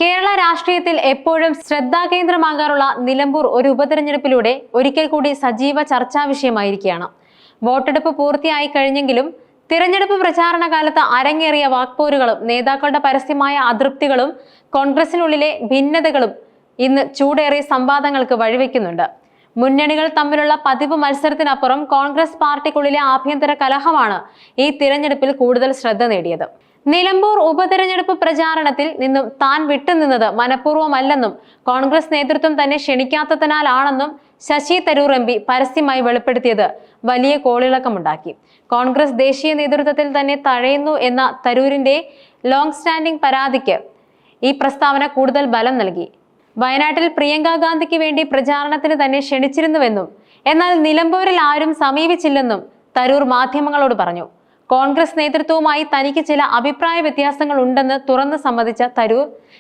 കേരള രാഷ്ട്രീയത്തിൽ എപ്പോഴും ശ്രദ്ധാകേന്ദ്രമാകാറുള്ള നിലമ്പൂർ ഒരു ഉപതെരഞ്ഞെടുപ്പിലൂടെ ഒരിക്കൽ കൂടി സജീവ ചർച്ചാ വിഷയമായിരിക്കുകയാണ്. വോട്ടെടുപ്പ് പൂർത്തിയായി കഴിഞ്ഞെങ്കിലും തിരഞ്ഞെടുപ്പ് പ്രചാരണ കാലത്ത് അരങ്ങേറിയ വാക്പോരുകളും നേതാക്കളുടെ പരസ്യമായ അതൃപ്തികളും കോൺഗ്രസിനുള്ളിലെ ഭിന്നതകളും ഇന്ന് ചൂടേറിയ സംവാദങ്ങൾക്ക് വഴിവെക്കുന്നുണ്ട്. മുന്നണികൾ തമ്മിലുള്ള പതിവ് മത്സരത്തിനപ്പുറം കോൺഗ്രസ് പാർട്ടിക്കുള്ളിലെ ആഭ്യന്തര കലഹമാണ് ഈ തിരഞ്ഞെടുപ്പിൽ കൂടുതൽ ശ്രദ്ധ നേടിയത്. നിലമ്പൂർ ഉപതെരഞ്ഞെടുപ്പ് പ്രചാരണത്തിൽ നിന്നും താൻ വിട്ടുനിന്നത് മനഃപൂർവ്വമല്ലെന്നും കോൺഗ്രസ് നേതൃത്വം തന്നെ ക്ഷണിക്കാത്തതിനാലാണെന്നും ശശി തരൂർ എം പി പരസ്യമായി വെളിപ്പെടുത്തിയത് വലിയ കോളിളക്കമുണ്ടാക്കി. കോൺഗ്രസ് ദേശീയ നേതൃത്വത്തിൽ തന്നെ തഴയുന്നു എന്ന തരൂരിന്റെ ലോങ് സ്റ്റാൻഡിംഗ് പരാതിക്ക് ഈ പ്രസ്താവന കൂടുതൽ ബലം നൽകി. വയനാട്ടിൽ പ്രിയങ്ക ഗാന്ധിക്ക് വേണ്ടി പ്രചാരണത്തിന് തന്നെ ക്ഷണിച്ചിരുന്നുവെന്നും എന്നാൽ നിലമ്പൂരിൽ ആരും സമീപിച്ചില്ലെന്നും തരൂർ മാധ്യമങ്ങളോട് പറഞ്ഞു. കോൺഗ്രസ് നേതൃത്വവുമായി തനിക്ക് ചില അഭിപ്രായ വ്യത്യാസങ്ങൾ ഉണ്ടെന്ന് തുറന്നു സമ്മതിച്ച തരൂർ